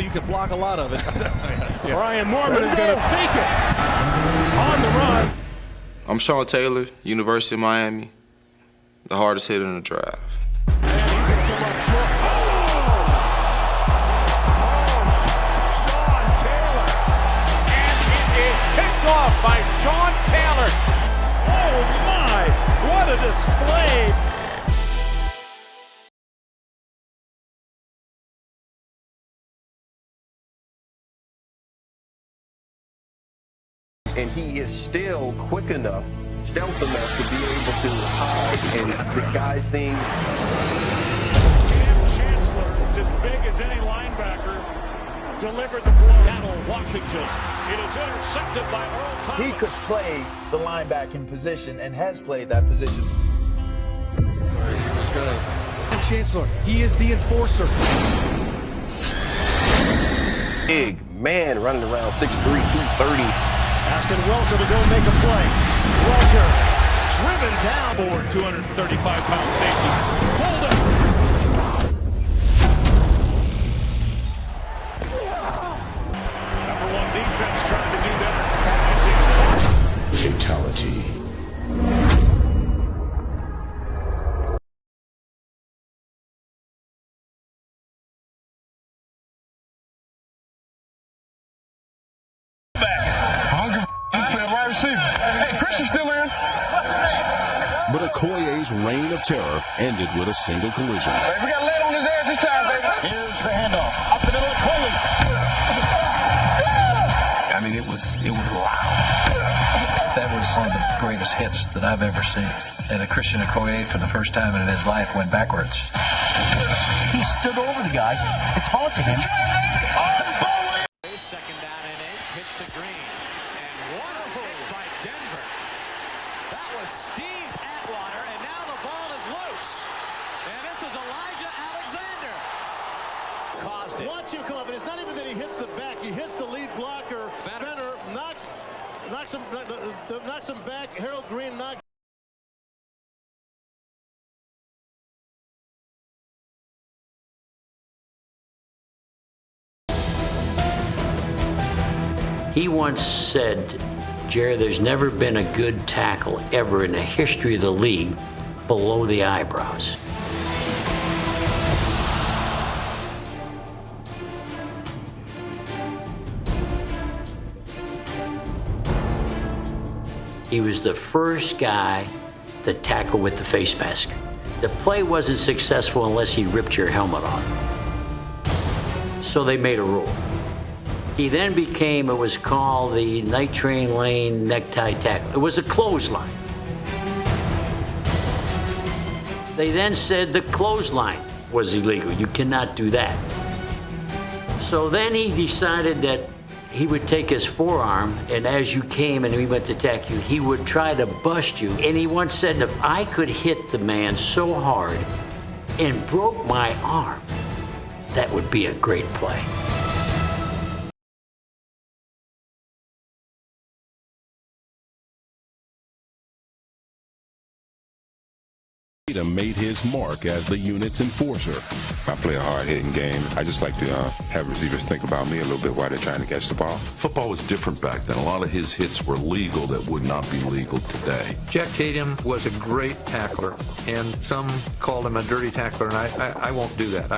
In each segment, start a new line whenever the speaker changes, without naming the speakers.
you could block a lot of it.
Yeah. Brian Mormon is going to fake it on the run.
I'm Sean Taylor, University of Miami, the hardest hitter in the draft.
And he's going to come up short. Sean Taylor.
And it is picked off by Sean Taylor.
Oh, my. What a display.
And he is still quick enough, stealth enough to be able to hide and disguise things.
Cam Chancellor, it's as big as any linebacker, delivered the blow. Battle Washington. It is intercepted by Earl Thomas.
He could play the linebacking position and has played that position.
And Chancellor, he is the enforcer.
Big man running around 6'3", 230.
Asking Welker to go make a play. Welker driven down.
Forward, 235-pound safety. Hold up. Number one defense trying to do better.
Fatality.
But Okoye's reign of terror ended with a single collision.
We got lead on his ass this time, baby. Here's the handoff. Up the middle of Coley.
I mean, it was loud. That was one of the greatest hits that I've ever seen. And a Christian Okoye, for the first time in his life, went backwards. He stood over the guy and taunted him.
Second down and 8, pitch to Green. And what a hit by Denver. That was Steve Atwater, and now the ball is loose. And this is Elijah Alexander. Caused it.
Watch him come up, and it's not even that he hits the back. He hits the lead blocker. Fenner knocks him back. Harold Green knocks.
He once said, Jerry, there's never been a good tackle ever in the history of the league below the eyebrows. He was the first guy to tackle with the face mask. The play wasn't successful unless he ripped your helmet off. So they made a rule. He then became, it was called the Night Train Lane necktie tackle. It was a clothesline. They then said the clothesline was illegal. You cannot do that. So then he decided that he would take his forearm, and as you came and he went to attack you, he would try to bust you. And he once said, if I could hit the man so hard and broke my arm, that would be a great play.
Tatum made his mark as the unit's enforcer.
I play a hard-hitting game. I just like to have receivers think about me a little bit while they're trying to catch the ball.
Football was different back then. A lot of his hits were legal that would not be legal today.
Jack Tatum was a great tackler, and some called him a dirty tackler, and I won't do that.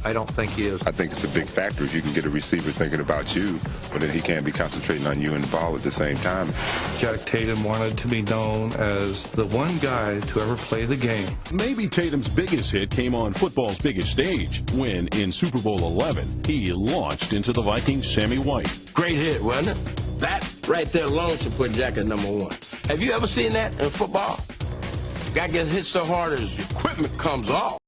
I don't think he is.
I think it's a big factor if you can get a receiver thinking about you, but then he can't be concentrating on you and the ball at the same time.
Jack Tatum wanted to be known as the one guy to ever play the game.
Maybe Tatum's biggest hit came on football's biggest stage when, in Super Bowl 11, he launched into the Vikings' Sammy White.
Great hit, wasn't it? That right there alone should put Jack at #1. Have you ever seen that in football? Guy gets hit so hard his equipment comes off.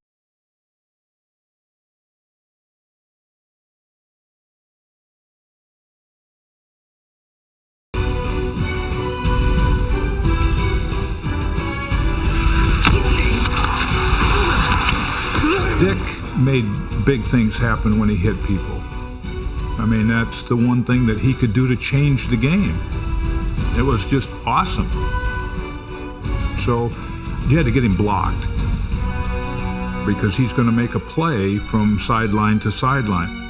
Dick made big things happen when he hit people. I mean, that's the one thing that he could do to change the game. It was just awesome. So you had to get him blocked because he's going to make a play from sideline to sideline.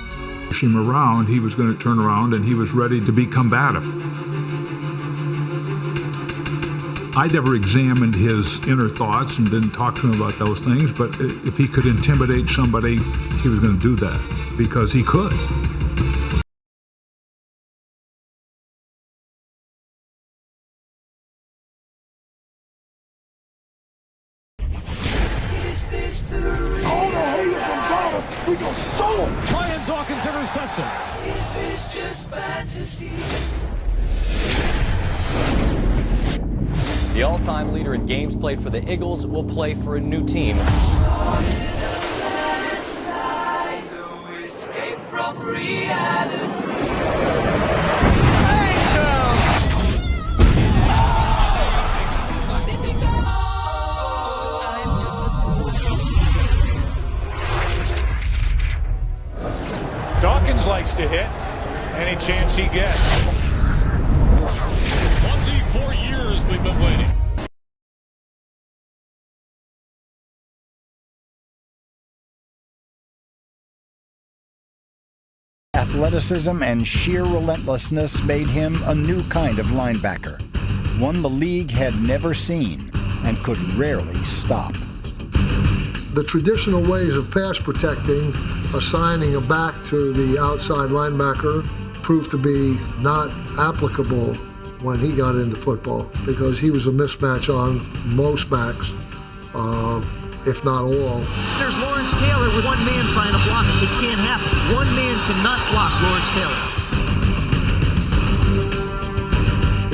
push him around, he was going to turn around and he was ready to be combative. I never examined his inner thoughts and didn't talk to him about those things, but if he could intimidate somebody, he was going to do that because he could.
All the haters and doubters, we gon' show them.
Brian Dawkins interception.
Is this just fantasy?
The all-time leader in games played for the Eagles will play for a new team.
Escape from reality.
Dawkins likes to hit any chance he gets.
24 years we've been waiting.
Athleticism and sheer relentlessness made him a new kind of linebacker, one the league had never seen and could rarely stop.
The traditional ways of pass protecting, assigning a back to the outside linebacker, proved to be not applicable when he got into football because he was a mismatch on most backs, if not all.
There's Lawrence Taylor with one man trying to block him. It can't happen. One man cannot block Lawrence Taylor.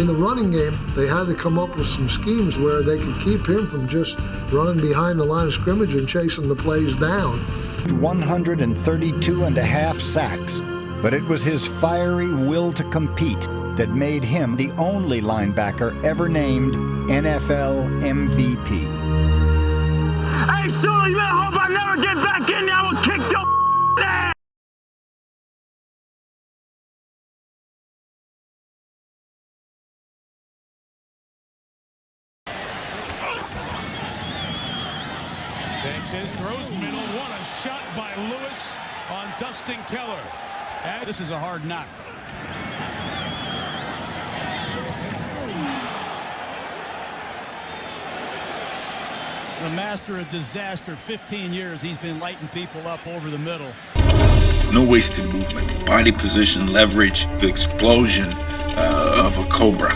In the running game, they had to come up with some schemes where they could keep him from just running behind the line of scrimmage and chasing the plays down.
132 and a half sacks, but it was his fiery will to compete that made him the only linebacker ever named NFL MVP.
Hey, Sully, man, I hope I never get back in there. I will kick your ass.
Sanchez throws middle. What a shot by Lewis on Dustin Keller. And
this is a hard knock. The master of disaster, 15 years he's been lighting people up over the middle.
No wasted movement, body position, leverage, the explosion of a cobra.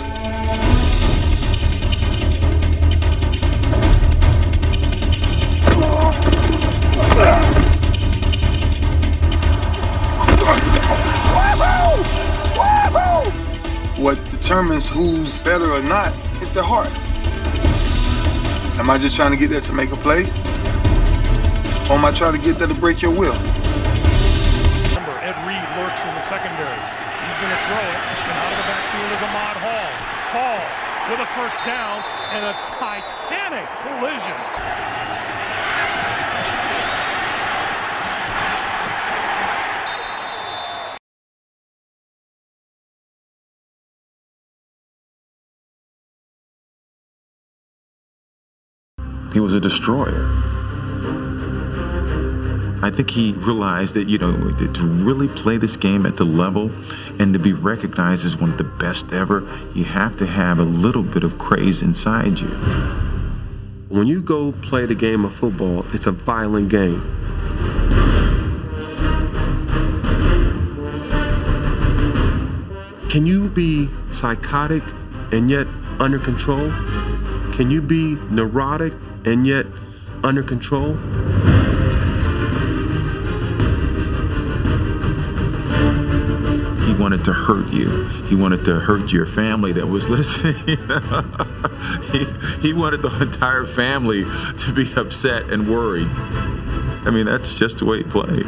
What determines who's better or not is the heart. Am I just trying to get there to make a play? Or am I trying to get there to break your will?
Remember, Ed Reed lurks in the secondary. He's going to throw it, and out of the backfield is Ahmad Hall. Hall with a first down and a titanic collision.
He was a destroyer. I think he realized that, to really play this game at the level and to be recognized as one of the best ever, you have to have a little bit of craze inside you.
When you go play the game of football, it's a violent game. Can you be psychotic and yet under control? Can you be neurotic and yet under control?
He wanted to hurt you. He wanted to hurt your family that was listening. He wanted the entire family to be upset and worried. I mean, that's just the way he played.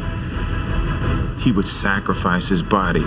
He would sacrifice his body